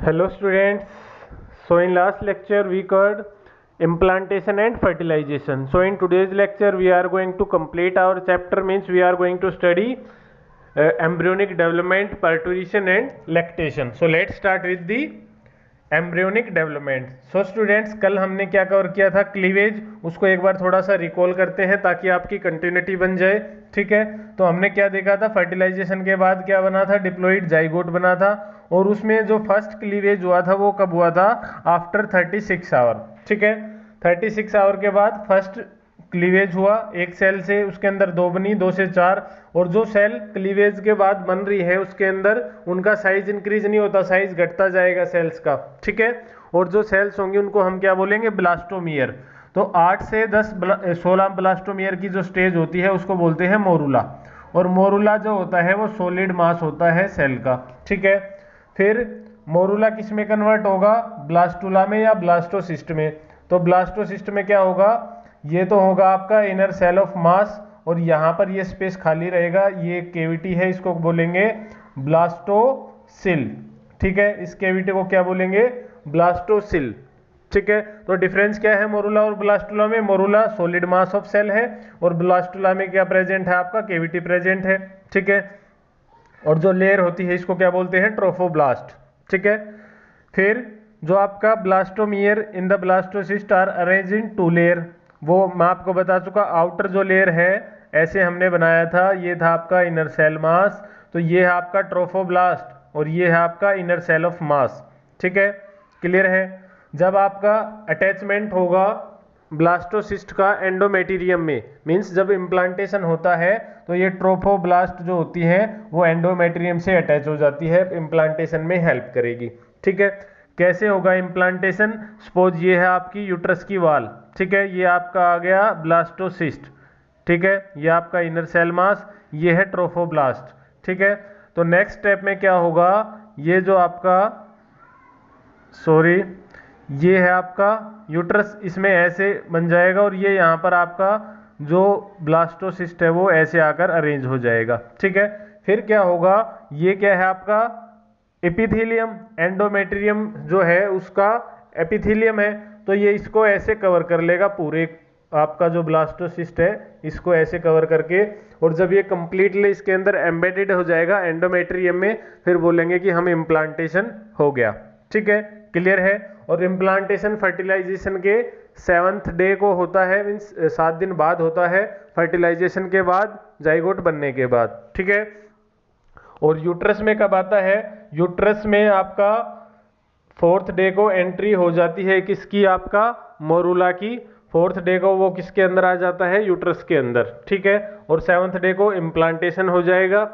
Hello students. So in last lecture we covered implantation and fertilization. So in today's lecture we are going to complete our chapter, means we are going to study embryonic development, parturition and lactation. So let's start with the embryonic development. So students, कल हमने क्या cover किया था? Cleavage. उसको एक बार थोड़ा सा recall करते हैं ताकि आपकी कंटिन्यूटी बन जाए. ठीक है, तो हमने क्या देखा था? फर्टिलाइजेशन के बाद क्या बना था? डिप्लॉइड जाइगोट बना था. और उसमें जो फर्स्ट क्लीवेज हुआ था वो कब हुआ था? After 36 hour. ठीक है, 36 आवर के बाद फर्स्ट क्लीवेज हुआ एक सेल से, उसके अंदर दो बनी, 2 से 4. और जो सेल क्लीवेज के बाद बन रही है उसके अंदर उनका साइज इंक्रीज नहीं होता, साइज घटता जाएगा सेल्स का. ठीक है, और जो सेल्स होंगे उनको हम क्या बोलेंगे? ब्लास्टोमियर. तो 8 से 16 ब्लास्टोमियर की जो स्टेज होती है उसको बोलते हैं मोरूला. और मोरूला जो होता है वो सॉलिड मास होता है सेल का. ठीक है, फिर मोरूला किस में कन्वर्ट होगा? ब्लास्टुला में या ब्लास्टोसिस्ट में. तो ब्लास्टोसिस्ट में क्या होगा? ये तो होगा आपका इनर सेल ऑफ मास, और यहाँ पर ये स्पेस खाली रहेगा, ये केविटी है, इसको बोलेंगे ब्लास्टोसिल. ठीक है, इस केविटी को क्या बोलेंगे? ब्लास्टोसिल. ठीक है, तो डिफरेंस क्या है मोरूला और ब्लास्टुला में? Morula solid mass of cell है और ब्लास्टुला में क्या प्रेजेंट है? आपका केविटी प्रेजेंट है. ठीक है, और जो लेयर होती है इसको क्या बोलते हैं? ट्रोफोब्लास्ट. ठीक है, फिर जो आपका blastomere in the blastocyst are arrange in 2 layer. वो मैं आपको बता चुका. आउटर जो लेयर है ऐसे हमने बनाया था, ये था आपका इनर सेल मास, तो ये है आपका ट्रोफोब्लास्ट और ये है आपका इनर सेल ऑफ मास. ठीक है, क्लियर है? जब आपका अटैचमेंट होगा ब्लास्टोसिस्ट का एंडोमेटेरियम में, मींस जब इम्प्लांटेशन होता है तो ये ट्रोफोब्लास्ट जो होती है वो एंडोमेटेरियम से अटैच हो जाती है, इम्प्लांटेशन में हेल्प करेगी. ठीक है, कैसे होगा इम्प्लांटेशन? सपोज ये है आपकी यूट्रस की वाल. ठीक है, ये आपका आ गया ब्लास्टोसिस्ट. ठीक है, ये आपका इनर सेल मास, ये है ट्रोफोब्लास्ट. ठीक है, तो नेक्स्ट स्टेप में क्या होगा? ये जो आपका ये है आपका यूट्रस, इसमें ऐसे बन जाएगा और ये यहाँ पर आपका जो ब्लास्टोसिस्ट है वो ऐसे आकर अरेंज हो जाएगा. ठीक है, फिर क्या होगा? ये क्या है आपका? एपिथेलियम. एंडोमेट्रियम जो है उसका एपिथेलियम है, तो ये इसको ऐसे कवर कर लेगा पूरे. आपका जो ब्लास्टोसिस्ट है इसको ऐसे कवर करके, और जब ये कंप्लीटली इसके अंदर एम्बेडेड हो जाएगा एंडोमेट्रियम में, फिर बोलेंगे कि हम इम्प्लांटेशन हो गया. ठीक है, क्लियर है? और इम्प्लांटेशन फर्टिलाइजेशन के 7th डे को होता है, मीन्स 7 दिन बाद होता है, फर्टिलाइजेशन के बाद, जाइगोट बनने के बाद. ठीक है, और यूट्रस में कब आता है? यूट्रस में आपका 4th डे को एंट्री हो जाती है किसकी? आपका मोरूला की. 4th डे को वो किसके अंदर आ जाता है? यूट्रस के अंदर. ठीक है, और 7th डे को इम्प्लांटेशन हो जाएगा.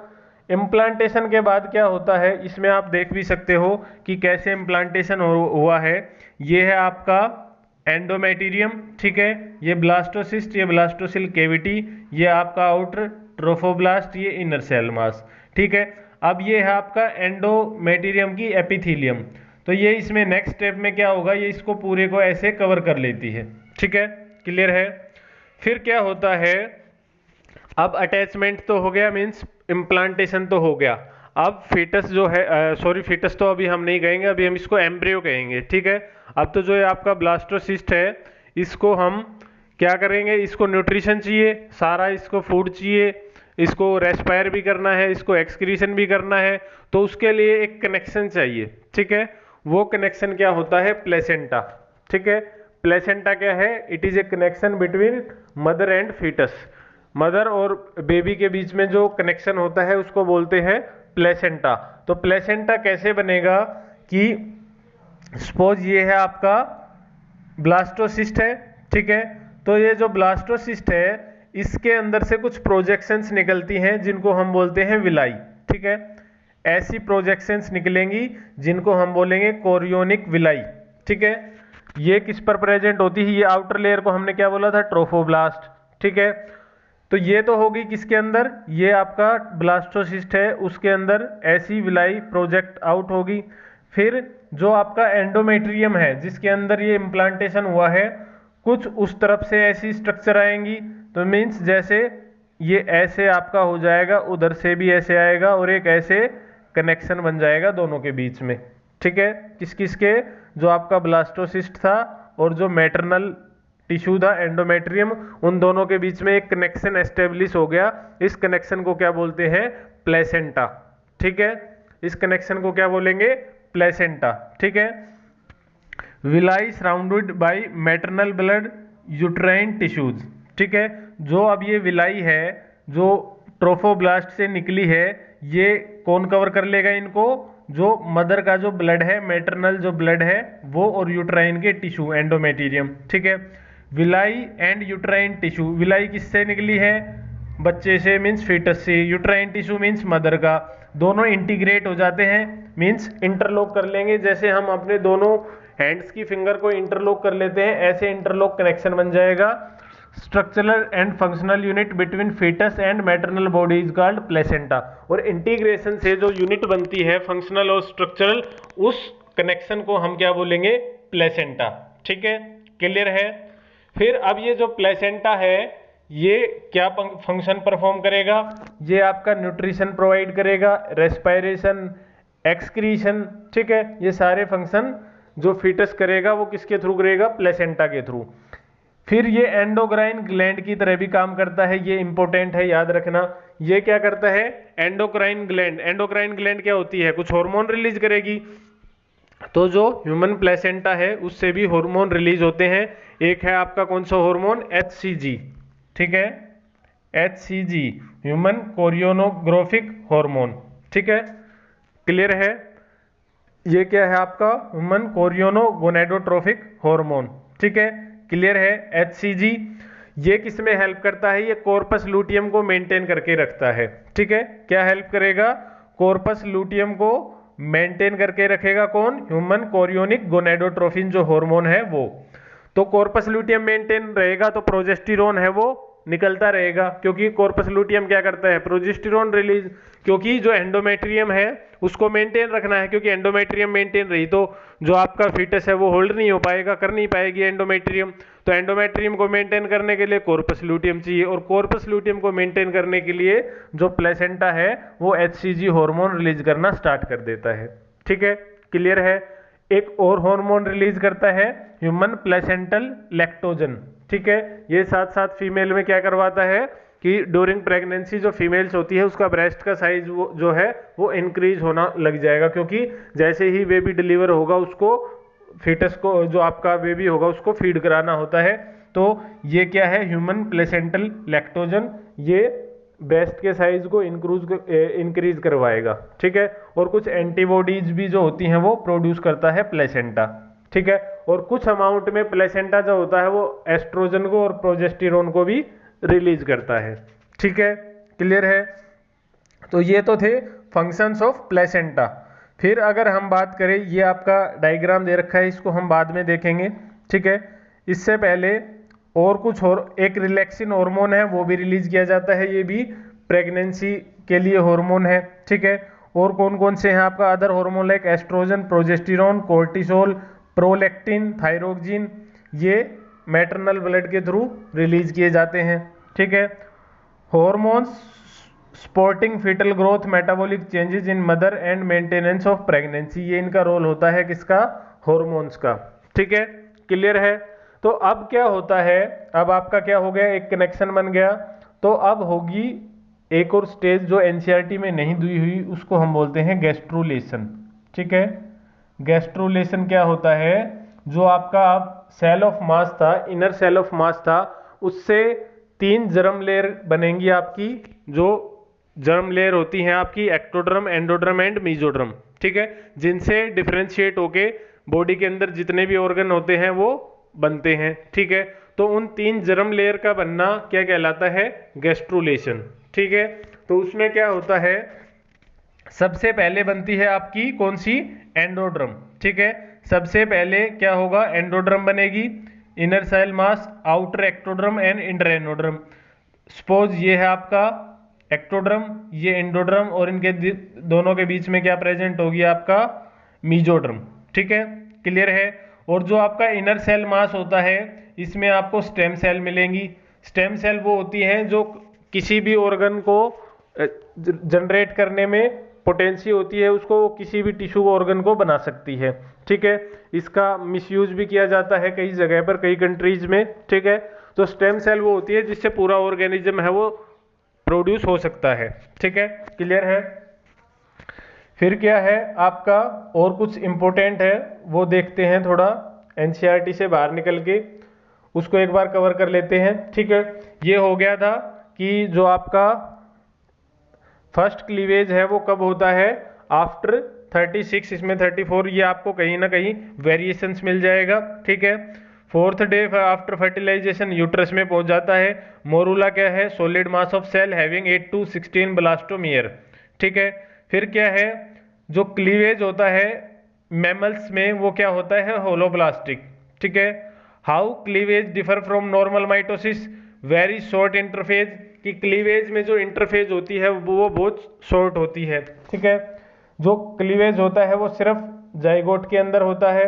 इम्प्लांटेशन के बाद क्या होता है इसमें आप देख भी सकते हो कि कैसे इम्प्लांटेशन हुआ है. ये है आपका एंडोमेटेरियम. ठीक है, ये ब्लास्टोसिस्ट, ये ब्लास्टोसिल केविटी, ये आपका आउटर ट्रोफोब्लास्ट, ये इनर सेल मास. ठीक है, अब ये है आपका एंडोमेटेरियम की एपिथेलियम. तो ये इसमें नेक्स्ट स्टेप में क्या होगा? ये इसको पूरे को ऐसे कवर कर लेती है. ठीक है, क्लियर है? फिर क्या होता है? अब अटैचमेंट तो हो गया, मीन्स इम्प्लांटेशन तो हो गया. अब फीटस जो है, फीटस तो अभी हम नहीं कहेंगे, अभी हम इसको एम्ब्रियो कहेंगे. ठीक है, अब तो जो है आपका ब्लास्टोसिस्ट है, इसको हम क्या करेंगे? इसको न्यूट्रिशन चाहिए सारा, इसको फूड चाहिए, इसको रेस्पायर भी करना है, इसको एक्सक्रीशन भी करना है, तो उसके लिए एक कनेक्शन चाहिए. ठीक है, वो कनेक्शन क्या होता है? प्लेसेंटा. ठीक है, प्लेसेंटा क्या है? It is a connection between mother and foetus. Mother और बेबी के बीच में जो कनेक्शन होता है उसको बोलते हैं प्लेसेंटा. तो प्लेसेंटा कैसे बनेगा? कि सपोज ये है आपका ब्लास्टोसिस्ट है. ठीक है, तो ये जो ब्लास्टोसिस्ट है इसके अंदर से कुछ प्रोजेक्शंस निकलती हैं जिनको हम बोलते हैं विलाई. ठीक है, ऐसी प्रोजेक्शंस निकलेंगी जिनको हम बोलेंगे कोरियोनिक विलाई. ठीक है, ये किस पर प्रेजेंट होती है? ये आउटर लेयर को हमने क्या बोला था? ट्रोफोब्लास्ट. ठीक है, तो ये तो होगी किसके अंदर? ये आपका ब्लास्टोसिस्ट है, उसके अंदर ऐसी विलाई प्रोजेक्ट आउट होगी. फिर जो आपका एंडोमेट्रियम है जिसके अंदर ये इम्प्लांटेशन हुआ है, कुछ उस तरफ से ऐसी स्ट्रक्चर आएंगी. तो मीन्स जैसे ये ऐसे आपका हो जाएगा, उधर से भी ऐसे आएगा और एक ऐसे कनेक्शन बन जाएगा दोनों के बीच में. ठीक है, किस किस के, जो आपका ब्लास्टोसिस्ट था और जो मैटरनल टिश्यू था एंडोमेट्रियम, उन दोनों के बीच में एक कनेक्शन एस्टेब्लिश हो गया। इस कनेक्शन को क्या बोलते हैं? प्लेसेंटा। ठीक है, इस कनेक्शन को क्या बोलेंगे? प्लेसेंटा। ठीक है, villi surrounded by maternal blood uterine tissues. ठीक है, जो अब ये विलाई है जो ट्रोफोब्लास्ट से निकली है, ये कौन कवर कर लेगा इनको? जो मदर का जो ब्लड है, मैटरनल जो ब्लड है वो, और यूट्राइन के टिश्यू एंडोमेटीरियम। ठीक है, villi and uterine tissue, villi किससे निकली है? बच्चे से, मीन्स फीटस से। यूट्राइन टिश्यू मीन्स मदर का। दोनों इंटीग्रेट हो जाते हैं, मीन्स इंटरलॉक कर लेंगे। जैसे हम अपने दोनों हैंड्स की फिंगर को इंटरलॉक कर लेते हैं, ऐसे इंटरलॉक कनेक्शन बन जाएगा। Structural and functional unit between foetus and maternal body is called placenta. और इंटीग्रेशन से जो यूनिट बनती है फंक्शनल और स्ट्रक्चरल, उस कनेक्शन को हम क्या बोलेंगे? प्लेसेंटा। ठीक है, क्लियर है? फिर अब ये जो प्लेसेंटा है ये क्या फंक्शन परफॉर्म करेगा? ये आपका न्यूट्रिशन प्रोवाइड करेगा, रेस्पिरेशन, एक्सक्रीशन। ठीक है, ये सारे फंक्शन जो फीटस करेगा वो किसके थ्रू करेगा? प्लेसेंटा के थ्रू। फिर ये एंडोक्राइन ग्लैंड की तरह भी काम करता है, ये इंपॉर्टेंट है, याद रखना। ये क्या करता है? Endocrine gland. एंडोक्राइन ग्लैंड क्या होती है? कुछ हार्मोन रिलीज करेगी। तो जो ह्यूमन प्लेसेंटा है उससे भी हार्मोन रिलीज होते हैं। एक है आपका कौन सा हार्मोन? HCG। ठीक है, HCG, ह्यूमन कोरियोनोग्राफिक हार्मोन। ठीक है, क्लियर है? ये क्या है आपका? Human chorionic gonadotropic hormone. ठीक है, क्लियर है? HCG ये किस में हेल्प करता है? ये कॉर्पस लूटियम को मेंटेन करके रखता है। ठीक है, क्या हेल्प करेगा? कॉर्पस लूटियम को मेंटेन करके रखेगा। कौन? ह्यूमन कोरियोनिक गोनेडोट्रोफिन जो हार्मोन है वो। तो कॉर्पस लूटियम मेंटेन रहेगा तो प्रोजेस्टेरोन है वो निकलता रहेगा, क्योंकि कॉर्पस लूटियम क्या करता है? Progesterone release. क्योंकि जो एंडोमेट्रियम है उसको मेंटेन रखना है, क्योंकि एंडोमेट्रियम मेंटेन रही तो जो आपका फीटस है वो होल्ड नहीं हो पाएगा, कर नहीं पाएगी एंडोमेट्रियम। तो एंडोमेट्रियम को मेंटेन करने के लिए कॉर्पस लूटियम चाहिए, और कॉर्पस लूटियम को मेंटेन करने के लिए जो प्लेसेंटा है वो HCG हार्मोन रिलीज करना स्टार्ट कर देता है। ठीक है, क्लियर है? एक और हार्मोन रिलीज करता है ह्यूमन प्लेसेंटल लैक्टोजन। ठीक है, ये साथ साथ फीमेल में क्या करवाता है कि ड्यूरिंग प्रेगनेंसी जो फीमेल्स होती है उसका ब्रेस्ट का साइज जो है वो इंक्रीज होना लग जाएगा, क्योंकि जैसे ही बेबी डिलीवर होगा उसको, फीटस को, जो आपका बेबी होगा उसको फीड कराना होता है। तो ये क्या है? ह्यूमन प्लेसेंटल लैक्टोजन, ये ब्रेस्ट के साइज को इंक्रीज करवाएगा। ठीक है, और कुछ एंटीबॉडीज भी जो होती हैं वो प्रोड्यूस करता है प्लेसेंटा। ठीक है, और कुछ अमाउंट में प्लेसेंटा जो होता है वो एस्ट्रोजन को और प्रोजेस्टेरोन को भी रिलीज करता है। ठीक है, क्लियर है? तो ये तो थे फंक्शंस ऑफ प्लेसेंटा। फिर अगर हम बात करें, ये आपका डायग्राम दे रखा है, इसको हम बाद में देखेंगे। ठीक है, इससे पहले और कुछ और एक रिलैक्सिन हार्मोन है वो भी रिलीज किया जाता है, ये भी प्रेगनेंसी के लिए हार्मोन है। ठीक है, और कौन कौन से हैं आपका other hormone? Like estrogen, progesterone, cortisol, prolactin, thyroxine, ये मैटरनल ब्लड के थ्रू रिलीज किए जाते हैं। ठीक है, hormones supporting foetal growth, metabolic changes in mother and maintenance of pregnancy, ये इनका रोल होता है किसका? हार्मोन्स का। ठीक है, क्लियर है? तो अब क्या होता है? अब आपका क्या हो गया? एक कनेक्शन बन गया। तो अब होगी एक और स्टेज जो एनसीईआरटी में नहीं दी हुई, उसको हम बोलते हैं गैस्ट्रुलेशन। ठीक है, गैस्ट्रुलेशन क्या होता है? जो आपका सेल ऑफ मास था, इनर सेल ऑफ मास था, उससे 3 जर्म लेयर बनेंगी आपकी। जो जर्म लेयर होती हैं आपकी एक्टोडर्म, एंडोडर्म एंड मीजोडर्म। ठीक है, जिनसे डिफरेंशिएट होके बॉडी के अंदर जितने भी ऑर्गन होते हैं वो बनते हैं। ठीक है, तो उन 3 जर्म लेयर का बनना क्या कहलाता है? गैस्ट्रुलेशन। ठीक है, तो उसमें क्या होता है? सबसे पहले बनती है आपकी कौन सी? एंडोड्रम। ठीक है, सबसे पहले क्या होगा? एंडोड्रम बनेगी, inner cell mass, outer ectoderm and inter endoderm. Suppose ये है आपका एक्टोड्रम, ये एंडोड्रम, और इनके दोनों के बीच में क्या प्रेजेंट होगी? आपका मीजोड्रम। ठीक है, क्लियर है? और जो आपका इनर सेल मास होता है इसमें आपको स्टेम सेल मिलेंगी। स्टेम सेल वो होती हैं जो किसी भी ऑर्गन को जनरेट करने में पोटेंसी होती है उसको वो किसी भी टिश्यू ऑर्गन को बना सकती है। ठीक है, इसका मिसयूज भी किया जाता है कई जगह पर, कई कंट्रीज में। ठीक है, तो स्टेम सेल वो होती है जिससे पूरा ऑर्गेनिज्म है वो प्रोड्यूस हो सकता है। ठीक है, क्लियर है। फिर क्या है आपका और कुछ इंपॉर्टेंट है वो देखते हैं, थोड़ा एनसीईआरटी से बाहर निकल के उसको एक बार कवर कर लेते हैं। ठीक है, ये हो गया था कि जो आपका फर्स्ट क्लीवेज है वो कब होता है, आफ्टर 36, इसमें 34, ये आपको कहीं ना कहीं वेरिएशंस मिल जाएगा। ठीक है, fourth day after fertilization uterus में पहुंच जाता है। मोरूला क्या है, solid mass of cell having 8 to 16 blastomere. ठीक है, फिर क्या है, जो क्लीवेज होता है मैमल्स में वो क्या होता है, होलोब्लास्टिक। ठीक है, how cleavage differ from normal mitosis, very short interphase, कि क्लीवेज में जो इंटरफेज होती है वो बहुत शॉर्ट होती है। ठीक है, जो क्लीवेज होता है वो सिर्फ जाइगोट के अंदर होता है।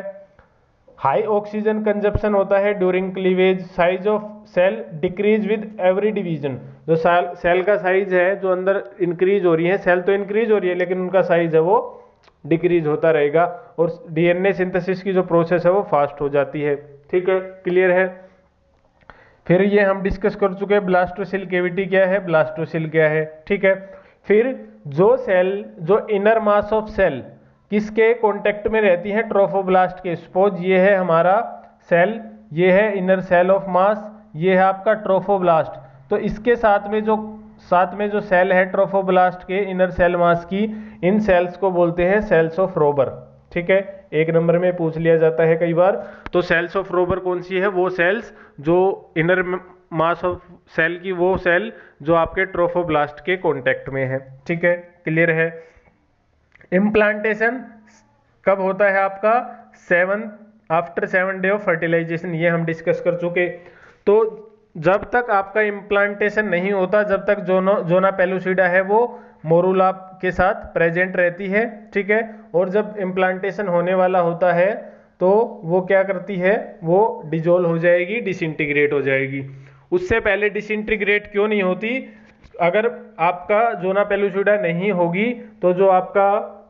हाई ऑक्सीजन कंजप्शन होता है during cleavage, size of cell decrease with every division, जो सेल का साइज है जो अंदर इंक्रीज हो रही है, सेल तो इंक्रीज हो रही है लेकिन उनका साइज है वो डिक्रीज होता रहेगा, और डीएनए सिंथेसिस की जो प्रोसेस है वो फास्ट हो जाती है। ठीक है, क्लियर है। फिर ये हम डिस्कस कर चुके हैं ब्लास्टोसिल केविटी क्या है, ब्लास्टोसिल क्या है। ठीक है, फिर जो सेल, जो इनर मास ऑफ सेल किसके कांटेक्ट में रहती है, ट्रोफोब्लास्ट के। सपोज ये है हमारा सेल, ये है इनर सेल ऑफ मास, ये है आपका ट्रोफोब्लास्ट, तो इसके साथ में जो सेल है ट्रोफोब्लास्ट के इनर सेल मास की, इन सेल्स को बोलते हैं सेल्स ऑफ रोबर। ठीक है, एक नंबर में पूछ लिया जाता है कई बार। तो सेल्स ऑफ रोबर कौन सी है, वो सेल्स जो इनर मास ऑफ सेल की, वो सेल जो आपके ट्रोफोब्लास्ट के कांटेक्ट में है। ठीक है, क्लियर है। इम्प्लांटेशन कब होता है आपका, आफ्टर 7 डे ऑफ फर्टिलाइजेशन, ये हम डिस्कस कर चुके। तो जब तक आपका इम्प्लांटेशन नहीं होता, जब तक जोना पेलुसिडा है वो मोरूला के साथ प्रेजेंट रहती है। ठीक है, और जब इम्प्लांटेशन होने वाला होता है तो वो क्या करती है, वो डिजोल्व हो जाएगी, डिसइंटीग्रेट हो जाएगी। उससे पहले डिसइंटीग्रेट क्यों नहीं होती, अगर आपका जोना पेलुसिडा नहीं होगी तो जो आपका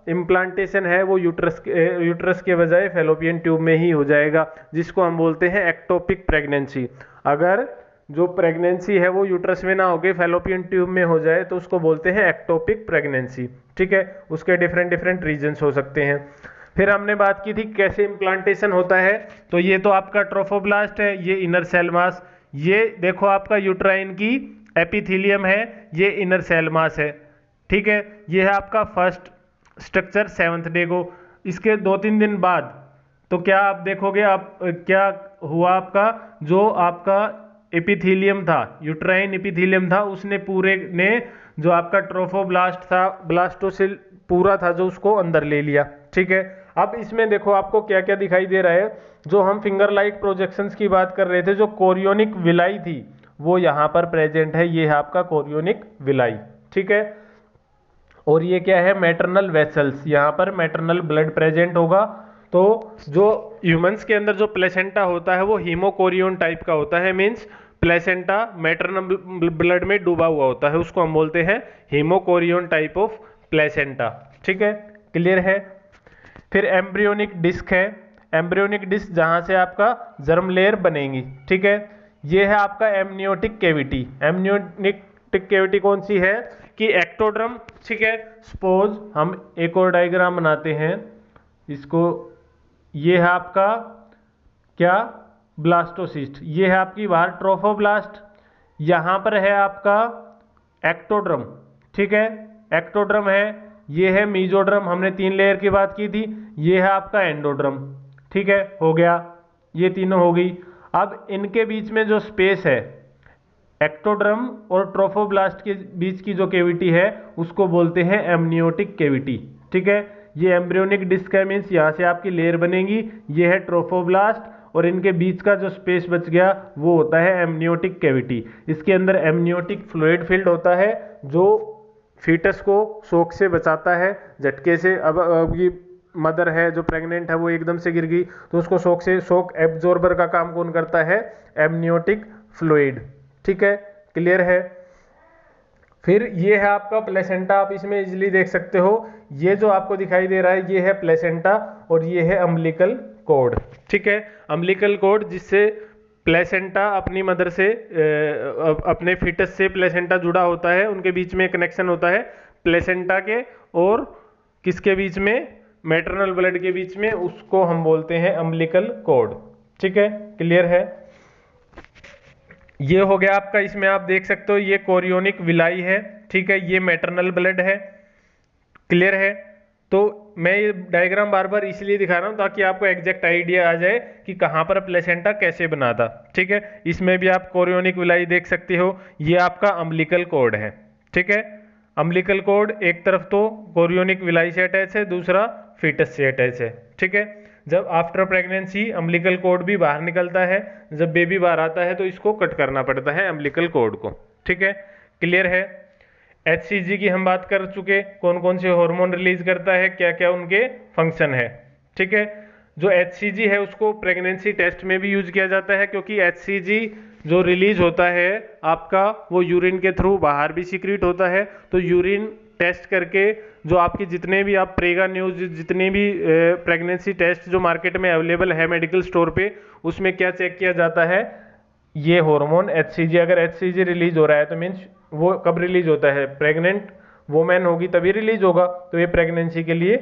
इम्प्लांटेशन है वो यूट्रस के बजाय फैलोपियन ट्यूब में ही हो जाएगा, जिसको हम बोलते हैं एक्टोपिक प्रेगनेंसी। अगर जो प्रेगनेंसी है वो यूट्रस में ना होकर फैलोपियन ट्यूब में हो जाए तो उसको बोलते हैं एक्टोपिक प्रेगनेंसी। ठीक है, उसके डिफरेंट रीजंस हो सकते हैं। फिर हमने बात की थी कैसे इम्प्लांटेशन होता है, तो ये तो आपका ट्रोफोब्लास्ट है, ये इनर सेल मास, ये देखो आपका यूट्राइन की एपिथीलियम है, ये इनर सेल मास है। ठीक है, ये है आपका फर्स्ट स्ट्रक्चर 7th डे को। इसके 2-3 दिन बाद तो क्या आप देखोगे, आप क्या हुआ आपका, जो आपका एपिथीलियम था, यूट्राइन एपिथीलियम था, उसने पूरे ने जो आपका ट्रोफोब्लास्ट था, ब्लास्टोसिल पूरा था जो, उसको अंदर ले लिया। ठीक है, अब इसमें देखो आपको क्या क्या दिखाई दे रहा है, जो हम फिंगर लाइक प्रोजेक्शंस की बात कर रहे थे, जो कोरियोनिक विलाई थी वो यहाँ पर प्रेजेंट है, ये है आपका कोरियोनिक विलाई। ठीक है, और ये क्या है, मैटरनल वेसल्स, यहाँ पर मैटरनल ब्लड प्रेजेंट होगा। तो जो ह्यूमंस के अंदर जो प्लेसेंटा होता है वो हीमोकोरियन टाइप का होता है, मींस प्लेसेंटा मैटरनल ब्लड में डूबा हुआ होता है, उसको हम बोलते हैं हीमोकोरियन टाइप ऑफ प्लेसेंटा। ठीक है, क्लियर है। फिर एम्ब्रियोनिक डिस्क है, एम्ब्रियोनिक डिस्क जहां से आपका जर्म लेयर बनेगी। ठीक है, ये है आपका एमनियोटिक कैविटी। एमनियोटिक कैविटी कौन सी है, कि एक्टोड्रम। ठीक है, सपोज हम एक और डायग्राम बनाते हैं इसको, ये है आपका क्या, ब्लास्टोसिस्ट, ये है आपकी बाहर ट्रोफोब्लास्ट, यहां पर है आपका एक्टोड्रम। ठीक है, एक्टोड्रम है, ये है मीजोड्रम, हमने 3 लेयर की बात की थी, ये है आपका एंडोड्रम। ठीक है, हो गया, ये तीनों हो गई। अब इनके बीच में जो स्पेस है, एक्टोड्रम और ट्रोफोब्लास्ट के बीच की जो कैविटी है उसको बोलते हैं एमनियोटिक कैविटी। ठीक है, ये एम्ब्रियोनिक डिस्क है, मीन्स यहाँ से आपकी लेयर बनेगी, ये है ट्रोफोब्लास्ट, और इनके बीच का जो स्पेस बच गया वो होता है एमनियोटिक कैविटी। इसके अंदर एमनियोटिक फ्लूइड फील्ड होता है जो फीटस को शॉक से बचाता है, झटके से। अब ये मदर है जो प्रेग्नेंट है वो एकदम से गिर गई तो उसको शॉक एब्जॉर्बर का काम कौन करता है, एमनियोटिक फ्लूइड। ठीक है, क्लियर है। फिर ये है आपका प्लेसेंटा, आप इसमें इजीली देख सकते हो, ये जो आपको दिखाई दे रहा है ये है प्लेसेंटा और ये है अम्बिलिकल कॉर्ड। ठीक है, अम्बिलिकल कॉर्ड जिससे प्लेसेंटा अपनी मदर से अपने फीटस से प्लेसेंटा जुड़ा होता है, उनके बीच में कनेक्शन होता है प्लेसेंटा के और किसके बीच में, मैटरनल ब्लड के बीच में, उसको हम बोलते हैं अम्बिलिकल कॉर्ड। ठीक है, क्लियर है। ये हो गया आपका, इसमें आप देख सकते हो ये कोरियोनिक विलाई है। ठीक है, ये मैटरनल ब्लड है। क्लियर है। तो मैं ये डायग्राम बार बार इसलिए दिखा रहा हूं ताकि आपको एग्जैक्ट आइडिया आ जाए कि कहां पर प्लेसेंटा कैसे बना था। ठीक है, इसमें भी आप कोरियोनिक विलाई देख सकते हो, ये आपका अम्बिलिकल कॉर्ड है। ठीक है, अम्बिलिकल कॉर्ड एक तरफ तो कोरियोनिक विलाई से अटैच है, दूसरा फीटस से अटैच है। ठीक है, जब आफ्टर प्रेगनेंसी अम्बिलिकल कॉर्ड भी बाहर निकलता है, जब बेबी बाहर आता है तो इसको कट करना पड़ता है अम्बिलिकल कॉर्ड को। ठीक है, क्लियर है। HCG की हम बात कर चुके, कौन कौन से हार्मोन रिलीज करता है, क्या क्या उनके फंक्शन है। ठीक है, जो HCG है उसको प्रेगनेंसी टेस्ट में भी यूज किया जाता है, क्योंकि HCG जो रिलीज होता है आपका वो यूरिन के थ्रू बाहर भी सीक्रेट होता है। तो यूरिन टेस्ट करके जो आपकी जितने भी आप प्रेगा न्यूज, जितने भी प्रेगनेंसी टेस्ट जो मार्केट में अवेलेबल है मेडिकल स्टोर पे, उसमें क्या चेक किया जाता है, ये हार्मोन HCG। अगर HCG रिलीज हो रहा है तो मीन्स वो कब रिलीज होता है, प्रेग्नेंट वोमेन होगी तभी रिलीज होगा, तो ये प्रेगनेंसी के लिए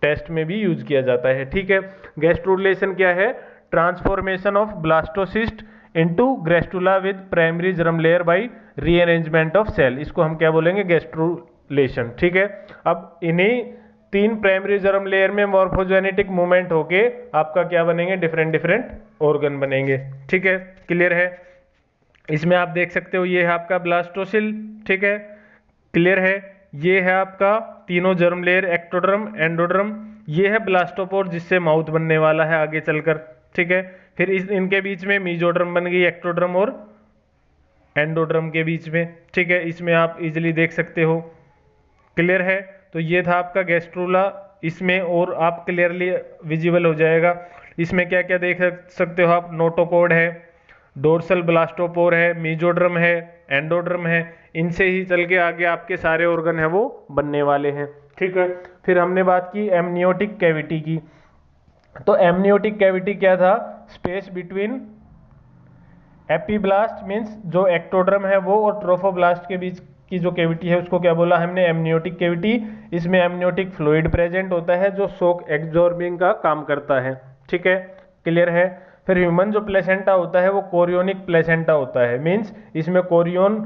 टेस्ट में भी यूज किया जाता है। ठीक है, गैस्ट्रुलेशन क्या है, transformation of blastocyst into gastrula with primary germ layer by rearrangement of cell, इसको हम क्या बोलेंगे, गैस्ट्रुलेशन। ठीक है, अब इन्हीं 3 प्राइमरी जर्म लेयर में मॉर्फोजेनेटिक मूवमेंट होके आपका क्या बनेंगे, डिफरेंट डिफरेंट ऑर्गन बनेंगे। ठीक है, क्लियर है। इसमें आप देख सकते हो ये है आपका ब्लास्टोसिल। ठीक है, क्लियर है। ये है आपका तीनों जर्म लेयर, एक्टोडर्म, एंडोडर्म, ये है ब्लास्टोपोर जिससे माउथ बनने वाला है आगे चलकर। ठीक है, फिर इनके बीच में मीजोडर्म बन गई, एक्टोडर्म और एंडोडर्म के बीच में। ठीक है, इसमें आप इजिली देख सकते हो। क्लियर है। तो ये था आपका गैस्ट्रुला, इसमें और आप क्लियरली विजिबल हो जाएगा। इसमें क्या क्या देख सकते हो आप, नोटोकोड है, डोर्सल ब्लास्टोपोर है, मीजोड्रम है, एंडोड्रम है, इनसे ही चल के आगे आपके सारे ऑर्गन है वो बनने वाले हैं। ठीक है, फिर हमने बात की एमनियोटिक कैविटी की। तो एमनियोटिक कैविटी क्या था, स्पेस बिटवीन एपीब्लास्ट मीन्स जो एक्टोड्रम है वो और ट्रोफोब्लास्ट के बीच की जो कैविटी है उसको क्या बोला हमने, एमनियोटिक कैविटी। इसमें एमनियोटिक फ्लूइड प्रेजेंट होता है जो शॉक एब्जॉर्बिंग का काम करता है। ठीक है, क्लियर है। फिर ह्यूमन जो प्लेसेंटा होता है वो कोरियोनिक प्लेसेंटा होता है, मीन्स इसमें कोरियोन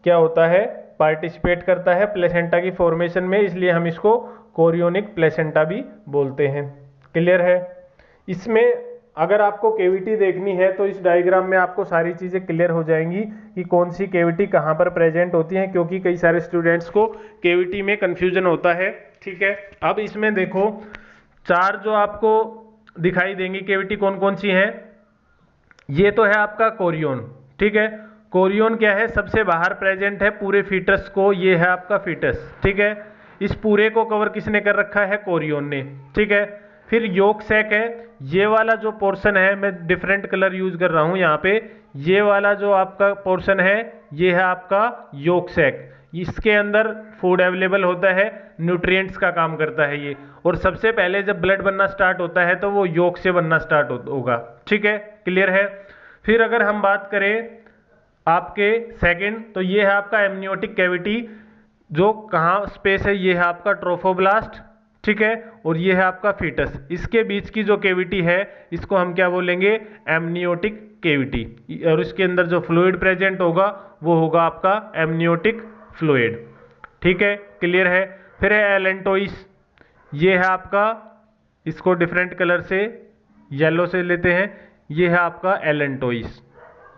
क्या होता है, पार्टिसिपेट करता है प्लेसेंटा की फॉर्मेशन में, इसलिए हम इसको कोरियोनिक प्लेसेंटा भी बोलते हैं। क्लियर है। इसमें अगर आपको कैविटी देखनी है तो इस डायग्राम में आपको सारी चीजें क्लियर हो जाएंगी कि कौन सी कैविटी कहाँ पर प्रेजेंट होती है, क्योंकि कई सारे स्टूडेंट्स को कैविटी में कंफ्यूजन होता है। ठीक है, अब इसमें देखो 4 जो आपको दिखाई देंगी कैविटी कौन कौन सी हैं। ये तो है आपका कोरियोन। ठीक है, कोरियोन क्या है, सबसे बाहर प्रेजेंट है पूरे फीटस को, ये है आपका फीटस। ठीक है, इस पूरे को कवर किसने कर रखा है, कोरियोन ने। ठीक है, फिर योक सैक है, ये वाला जो पोर्शन है, मैं डिफरेंट कलर यूज कर रहा हूं यहाँ पे, ये वाला जो आपका पोर्शन है ये है आपका योक सैक। इसके अंदर फूड अवेलेबल होता है, न्यूट्रिएंट्स का काम करता है ये, और सबसे पहले जब ब्लड बनना स्टार्ट होता है तो वो योक से बनना स्टार्ट होगा। ठीक है, क्लियर है। फिर अगर हम बात करें आपके सेकंड, तो ये है आपका एमनियोटिक कैविटी, जो कहाँ स्पेस है, ये है आपका ट्रोफोब्लास्ट। ठीक है, और ये है आपका फीटस, इसके बीच की जो कैविटी है इसको हम क्या बोलेंगे, एमनियोटिक कैविटी, और इसके अंदर जो फ्लूइड प्रेजेंट होगा वो होगा आपका एमनियोटिक फ्लूइड। ठीक है, क्लियर है। फिर है एलेंटोइस, ये है आपका, इसको डिफरेंट कलर से येलो से लेते हैं, ये है आपका एलेंटोइस।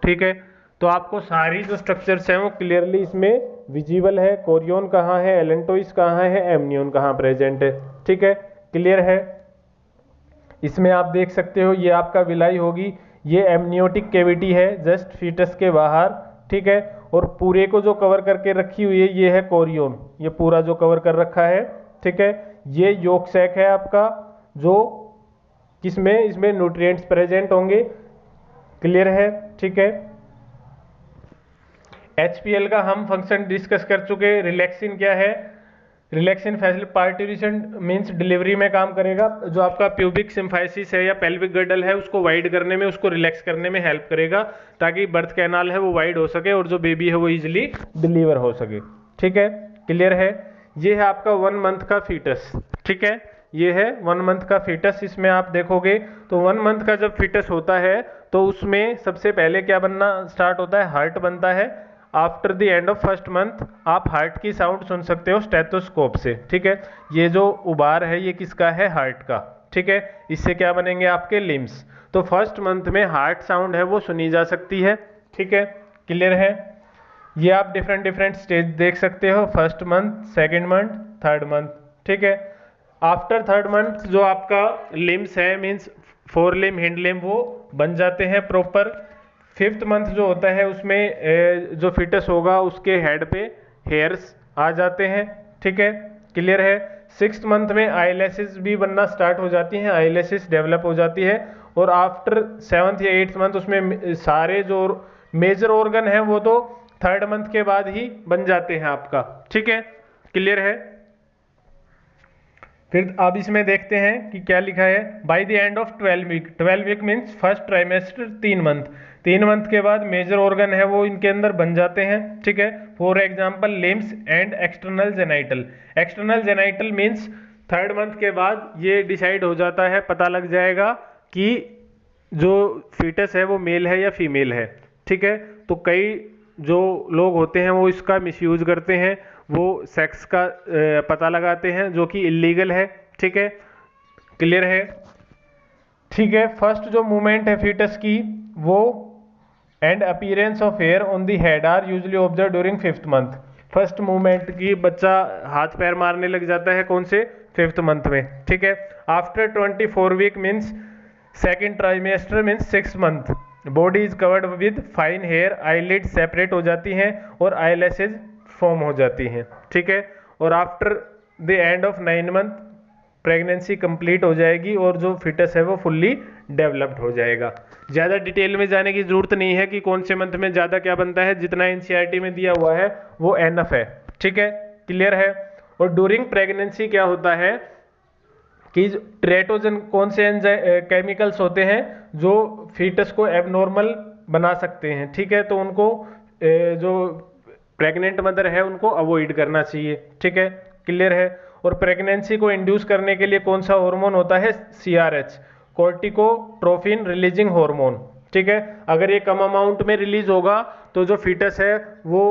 ठीक है, तो आपको सारी जो स्ट्रक्चर्स हैं वो क्लियरली इसमें विजिबल है, कोरियोन कहाँ है, एलेंटोइस कहाँ है, एमनियोन कहाँ प्रेजेंट है। ठीक है, क्लियर है। इसमें आप देख सकते हो ये आपका विलाई होगी, ये एमनियोटिक कैविटी है जस्ट फीटस के बाहर। ठीक है, और पूरे को जो कवर करके रखी हुई है ये है कोरियोन, ये पूरा जो कवर कर रखा है। ठीक है, ये योक सैक है आपका, जो किसमें, इसमें न्यूट्रिएंट्स प्रेजेंट होंगे। क्लियर है। ठीक है, HPL का हम फंक्शन डिस्कस कर चुके। रिलैक्सिन क्या है? Relaxin facility parturition means delivery में काम करेगा। जो आपका प्यूबिक सिम्फाइसिस है या पेल्विक गर्डल है उसको वाइड करने में, उसको रिलैक्स करने में हेल्प करेगा, ताकि बर्थ कैनाल है वो वाइड हो सके और जो बेबी है वो इजिली डिलीवर हो सके। ठीक है, क्लियर है? ये है आपका 1 मंथ का फीटस। ठीक है, ये है 1 मंथ का फीटस। इसमें आप देखोगे तो 1 मंथ का जब फीटस होता है तो उसमें सबसे पहले क्या बनना स्टार्ट होता है? हार्ट बनता है। After the end of first month आप हार्ट की साउंड सुन सकते हो स्टेथोस्कोप से। ठीक है, ये जो उबार है ये किसका है? हार्ट का। ठीक है, इससे क्या बनेंगे? आपके लिम्स। तो फर्स्ट मंथ में हार्ट साउंड है वो सुनी जा सकती है। ठीक है, क्लियर है? ये आप डिफरेंट डिफरेंट स्टेज देख सकते हो, first month, second month, third month. ठीक है, आफ्टर थर्ड मंथ जो आपका लिम्स है मीन्स फोर लिम, हिंड लिम वो बन जाते हैं प्रॉपर। फिफ्थ मंथ जो होता है उसमें जो फिटस होगा उसके हेड पे हेयर्स आ जाते हैं। ठीक है, क्लियर है? सिक्स्थ मंथ में आईलैशेस भी बनना स्टार्ट हो जाती हैं, आईलैशेस डेवलप हो जाती है। और आफ्टर सेवन्थ या एट्थ मंथ उसमें सारे जो मेजर ऑर्गन है वो तो थर्ड मंथ के बाद ही बन जाते हैं आपका। ठीक है, क्लियर है? फिर अब इसमें देखते हैं कि क्या लिखा है। By the end of 12 week, 12 week means first trimester 3 month, 3 month के बाद मेजर ऑर्गन है वो इनके अंदर बन जाते हैं। ठीक है, for example limbs and external genital. External genital means third month के बाद ये डिसाइड हो जाता है, पता लग जाएगा कि जो फीटस है वो मेल है या फीमेल है। ठीक है, तो कई जो लोग होते हैं वो इसका मिसयूज करते हैं, वो सेक्स का पता लगाते हैं जो कि इलीगल है। ठीक है, क्लियर है? ठीक है, फर्स्ट जो मूवमेंट है फीटस की वो and appearance of hair on the head are usually observe during fifth month. First movement की बच्चा हाथ पैर मारने लग जाता है कौन से? फिफ्थ मंथ में। ठीक है, after 24 week means second trimester means 6 month, body is covered with fine hair, eyelid separate हो जाती हैं और आईलैशेज फॉर्म हो जाती हैं। ठीक है, और after the end of 9 month pregnancy complete हो जाएगी और जो फिटस है वो फुल्ली डेवलप्ड हो जाएगा। ज़्यादा डिटेल में जाने की जरूरत नहीं है कि कौन से मंथ में ज़्यादा क्या बनता है, जितना एनसीईआरटी में दिया हुआ है वो एनफ है। ठीक है, क्लियर है? और ड्यूरिंग प्रेगनेंसी क्या होता है कि ट्रेटोजन कौन से केमिकल्स होते हैं जो फीटस को एबनॉर्मल बना सकते हैं। ठीक है, तो उनको जो प्रेग्नेंट मदर है उनको अवॉइड करना चाहिए। ठीक है, क्लियर है? और प्रेगनेंसी को इंड्यूस करने के लिए कौन सा हार्मोन होता है? CRH, corticotrophin releasing hormone. ठीक है, अगर ये कम अमाउंट में रिलीज होगा तो जो फीटस है वो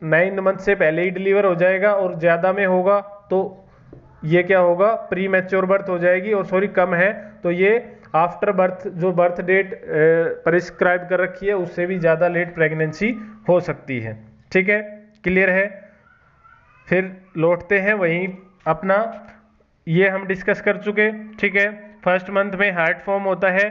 9 मंथ से पहले ही डिलीवर हो जाएगा, और ज़्यादा में होगा तो ये क्या होगा? प्री मैच्योर बर्थ हो जाएगी। और सॉरी कम है तो ये आफ्टर बर्थ जो बर्थ डेट प्रिस्क्राइब कर रखी है उससे भी ज़्यादा लेट प्रेगनेंसी हो सकती है। ठीक है, क्लियर है? फिर लौटते हैं वहीं अपना, ये हम डिस्कस कर चुके। ठीक है, फर्स्ट मंथ में हार्ट फॉर्म होता है,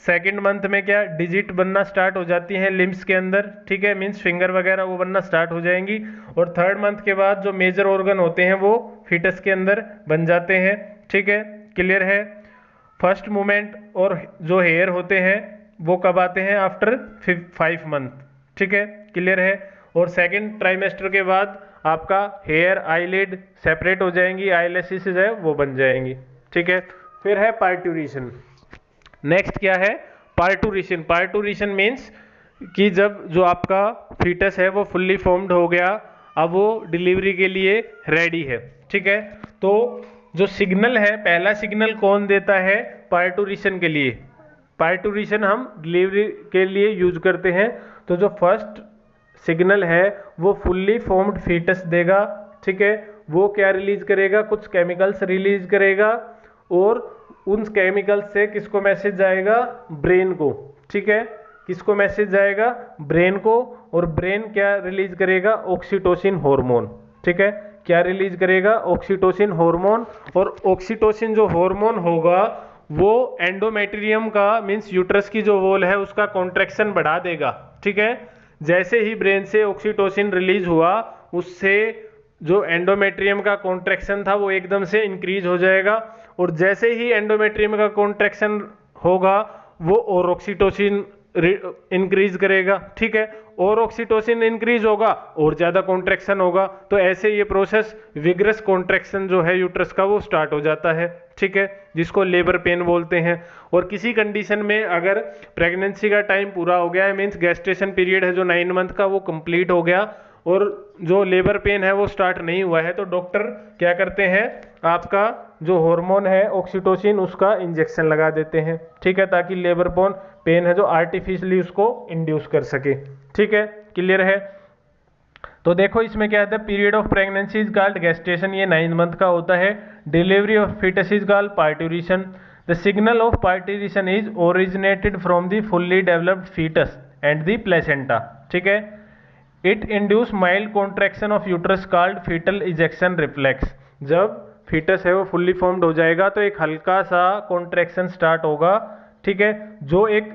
सेकंड मंथ में क्या डिजिट बनना स्टार्ट हो जाती हैं लिम्स के अंदर। ठीक है, मींस फिंगर वगैरह वो बनना स्टार्ट हो जाएंगी। और थर्ड मंथ के बाद जो मेजर ऑर्गन होते हैं वो फीटस के अंदर बन जाते हैं। ठीक है, क्लियर है? फर्स्ट मूवमेंट और जो हेयर होते हैं वो कब आते हैं? After 5 month. ठीक है, क्लियर है? और सेकेंड ट्राइमेस्टर के बाद आपका हेयर आईलिड सेपरेट हो जाएंगी, आईलैशेस है वो बन जाएंगी। ठीक है, फिर है पार्टूरेशन। नेक्स्ट क्या है? पार्टूरेशन। पार्टूरेशन मीन्स कि जब जो आपका फीटस है वो फुल्ली फॉर्म्ड हो गया, अब वो डिलीवरी के लिए रेडी है। ठीक है, तो जो सिग्नल है, पहला सिग्नल कौन देता है पार्टूरेशन के लिए? पार्टूरेशन हम डिलीवरी के लिए यूज करते हैं। तो जो फर्स्ट सिग्नल है वो फुल्ली फॉर्म्ड फीटस देगा। ठीक है, वो क्या रिलीज करेगा? कुछ केमिकल्स रिलीज करेगा, और उन केमिकल से किसको मैसेज जाएगा? ब्रेन को। ठीक है, किसको मैसेज जाएगा? ब्रेन को। और ब्रेन क्या रिलीज करेगा? Oxytocin hormone. ठीक है, क्या रिलीज करेगा? Oxytocin hormone. और ऑक्सीटोसिन जो हार्मोन होगा वो एंडोमेट्रियम का मीन्स यूट्रस की जो वॉल है उसका कॉन्ट्रैक्शन बढ़ा देगा। ठीक है, जैसे ही ब्रेन से ऑक्सीटोसिन रिलीज हुआ उससे जो एंडोमेट्रियम का कॉन्ट्रैक्शन था वो एकदम से इंक्रीज हो जाएगा, और जैसे ही एंडोमेट्रियम का कॉन्ट्रैक्शन होगा वो और ऑक्सीटोसिन इंक्रीज करेगा, ठीक है, और ऑक्सीटोसिन इंक्रीज होगा और ज्यादा कॉन्ट्रैक्शन होगा, तो ऐसे ये प्रोसेस विग्रस कॉन्ट्रैक्शन जो है यूट्रस का वो स्टार्ट हो जाता है, ठीक है, जिसको लेबर पेन बोलते हैं। और किसी कंडीशन में अगर प्रेगनेंसी का टाइम पूरा हो गया है, मीन्स गेस्टेशन पीरियड है जो 9 मंथ का वो कंप्लीट हो गया और जो लेबर पेन है वो स्टार्ट नहीं हुआ है, तो डॉक्टर क्या करते हैं, आपका जो हार्मोन है ऑक्सीटोसिन उसका इंजेक्शन लगा देते हैं, ठीक है, ताकि लेबर पेन है जो आर्टिफिशियली उसको इंड्यूस कर सके, ठीक है, क्लियर है। तो देखो इसमें क्या है, period of pregnancy is called gestation, ये 9 मंथ का होता है। Delivery of foetus is called parturition. The signal of parturition is originated from the fully developed foetus and the placenta, ठीक है। It induce mild contraction of uterus called foetal ejection reflex. जब foetus है वो fully formed हो जाएगा तो एक हल्का सा कॉन्ट्रैक्शन स्टार्ट होगा, ठीक है, जो एक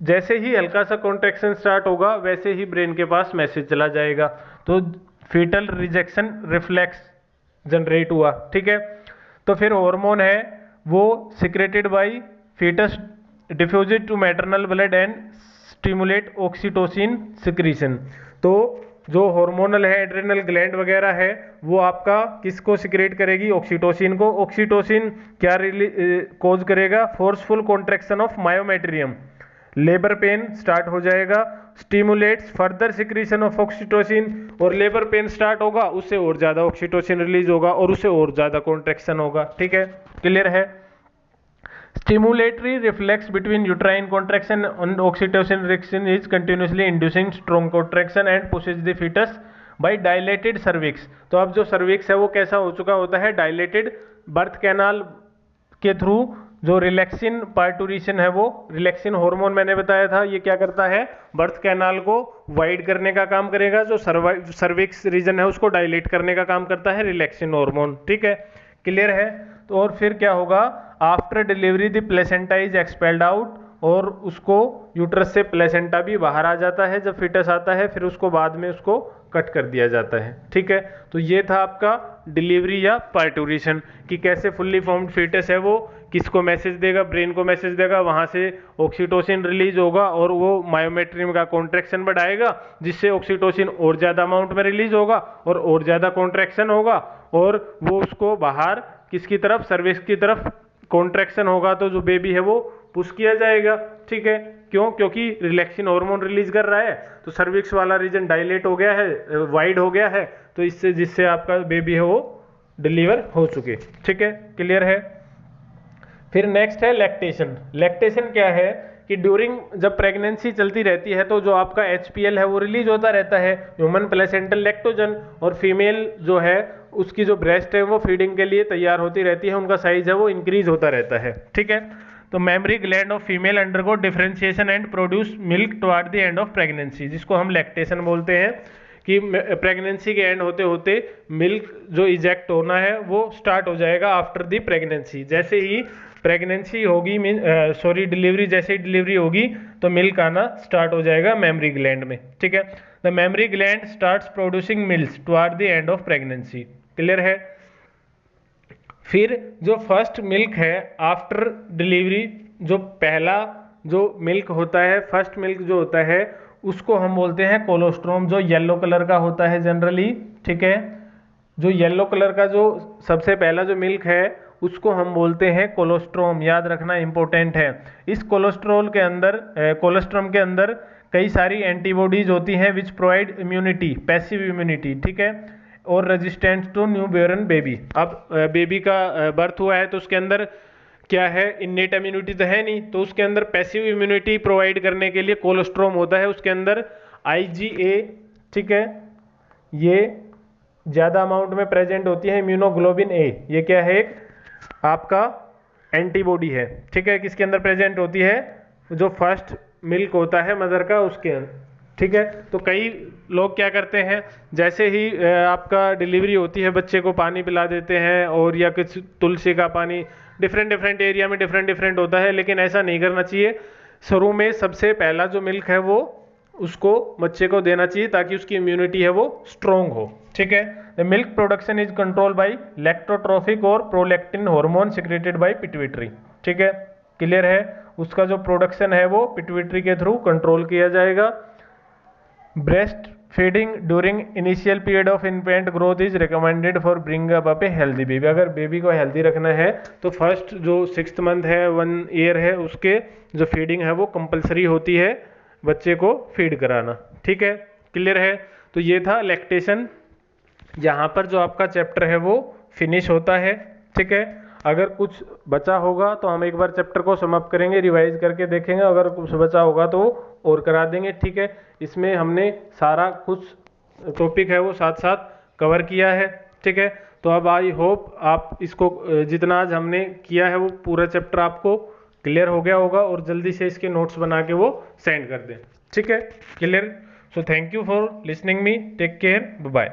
जैसे ही हल्का सा कॉन्ट्रैक्शन स्टार्ट होगा वैसे ही ब्रेन के पास मैसेज चला जाएगा, तो फीटल रिजेक्शन रिफ्लेक्स जनरेट हुआ, ठीक है। तो फिर हार्मोन है वो secreted by foetus diffused to maternal blood and stimulate oxytocin secretion. तो जो हार्मोनल है एड्रेनल ग्लैंड वगैरह है वो आपका किसको सिक्रेट करेगी, ऑक्सीटोसिन को। ऑक्सीटोसिन क्या कोज करेगा, forceful contraction of myometrium, labour pain start हो जाएगा, stimulates further secretion of oxytocin, और लेबर पेन स्टार्ट होगा उससे और ज्यादा ऑक्सीटोसिन रिलीज होगा और उससे और ज्यादा कॉन्ट्रैक्शन होगा, ठीक है, क्लियर है। Stimulatory reflex between uterine contraction and oxytocin reaction is continuously inducing strong contraction and pushes the fetus by dilated cervix। तो अब जो cervix है वो कैसा हो चुका होता है, dilated, बर्थ कैनाल के थ्रू जो रिलैक्सिन पार्टूरिशन है वो रिलैक्सिन हार्मोन मैंने बताया था, ये क्या करता है, बर्थ कैनाल को वाइड करने का काम करेगा, जो सर्विक्स रीजन है उसको डायलेट करने का काम करता है रिलैक्सिन हार्मोन, ठीक है, क्लियर है। तो और फिर क्या होगा, after delivery the placenta is expelled out, और उसको यूट्रस से प्लेसेंटा भी बाहर आ जाता है जब फीटस आता है, फिर उसको बाद में उसको कट कर दिया जाता है, ठीक है। तो ये था आपका डिलीवरी या पार्टूरिशन कि कैसे फुल्ली फॉर्म्ड फीटस है वो किसको मैसेज देगा, ब्रेन को मैसेज देगा, वहां से ऑक्सीटोसिन रिलीज होगा और वो मायोमेट्रियम का कॉन्ट्रैक्शन बढ़ाएगा जिससे ऑक्सीटोसिन और ज्यादा अमाउंट में रिलीज होगा और ज्यादा कॉन्ट्रैक्शन होगा, और वो उसको बाहर किसकी तरफ, सर्विक्स की तरफ कॉन्ट्रैक्शन होगा तो जो बेबी है वो पुश किया जाएगा, ठीक है, क्यों, क्योंकि रिलैक्सिन हार्मोन रिलीज कर रहा है तो सर्विक्स वाला रीजन डायलेट हो गया है, वाइड हो गया है, तो इससे जिससे आपका बेबी है वो डिलीवर हो चुके, ठीक है, क्लियर है। फिर नेक्स्ट है लैक्टेशन। लैक्टेशन क्या है कि ड्यूरिंग जब प्रेगनेंसी चलती रहती है तो जो आपका HPL है वो रिलीज होता रहता है, ह्यूमन प्लेसेंटल लैक्टोजन, और फीमेल जो है उसकी जो ब्रेस्ट है वो फीडिंग के लिए तैयार होती रहती है, उनका साइज है वो इंक्रीज होता रहता है, ठीक है। तो mammary gland of female undergo differentiation and produce milk toward the end of pregnancy, जिसको हम लैक्टेशन बोलते हैं कि प्रेगनेंसी के एंड होते होते मिल्क जो इजेक्ट होना है वो स्टार्ट हो जाएगा आफ्टर द प्रेगनेंसी। जैसे ही प्रेगनेंसी होगी डिलीवरी, जैसे ही डिलीवरी होगी तो मिल्क आना स्टार्ट हो जाएगा मेमरी ग्लैंड में, ठीक है। The mammary gland starts producing milk toward the end of pregnancy, clear है। फिर जो फर्स्ट मिल्क है आफ्टर डिलीवरी, जो पहला जो मिल्क होता है, फर्स्ट मिल्क जो होता है उसको हम बोलते हैं कोलोस्ट्रोम, जो येलो कलर का होता है जनरली, ठीक है। जो येलो कलर का जो सबसे पहला जो मिल्क है उसको हम बोलते हैं कोलोस्ट्रोम, याद रखना इंपॉर्टेंट है। इस कोलोस्ट्रोम के अंदर कई सारी एंटीबॉडीज होती हैं which provide immunity, passive immunity, ठीक है, और resistance to new born baby. अब बेबी का बर्थ हुआ है तो उसके अंदर क्या है, इन्नेट इम्यूनिटी तो है नहीं, तो उसके अंदर पैसिव इम्यूनिटी प्रोवाइड करने के लिए कोलोस्ट्रोम होता है, उसके अंदर IgA, ठीक है, ये ज्यादा अमाउंट में प्रेजेंट होती है, इम्यूनोग्लोबिन A, ये क्या है, एक आपका एंटीबॉडी है, ठीक है, किसके अंदर प्रेजेंट होती है, जो फर्स्ट मिल्क होता है मदर का उसके अंदर, ठीक है। तो कई लोग क्या करते हैं, जैसे ही आपका डिलीवरी होती है बच्चे को पानी पिला देते हैं, और या कुछ तुलसी का पानी, डिफरेंट एरिया में डिफरेंट होता है, लेकिन ऐसा नहीं करना चाहिए। शुरू में सबसे पहला जो मिल्क है वो उसको बच्चे को देना चाहिए ताकि उसकी इम्यूनिटी है वो स्ट्रोंग हो, ठीक है। The milk production is control by lactotrophic और prolactin hormone secreted by pituitary, ठीक है, क्लियर है। उसका जो प्रोडक्शन है वो पिट्यूटरी के थ्रू कंट्रोल किया जाएगा। Breast feeding during initial period of infant growth is recommended for bring up a healthy baby. अगर बेबी को हेल्दी रखना है तो फर्स्ट जो 6th मंथ है 1 ईयर है उसके जो फीडिंग है वो कंपलसरी होती है, बच्चे को फीड कराना। ठीक है, क्लियर है। तो ये था लैक्टेशन। यहाँ पर जो आपका चैप्टर है वो फिनिश होता है। ठीक है, अगर कुछ बचा होगा तो हम एक बार चैप्टर को समाप्त करेंगे, रिवाइज करके देखेंगे, अगर कुछ बचा होगा तो और करा देंगे। ठीक है, इसमें हमने सारा कुछ टॉपिक है वो साथ साथ कवर किया है। ठीक है, तो अब आई होप आप इसको जितना आज हमने किया है वो पूरा चैप्टर आपको क्लियर हो गया होगा और जल्दी से इसके नोट्स बना के वो सेंड कर दें। ठीक है, clear. So thank you for listening me, take care, bye.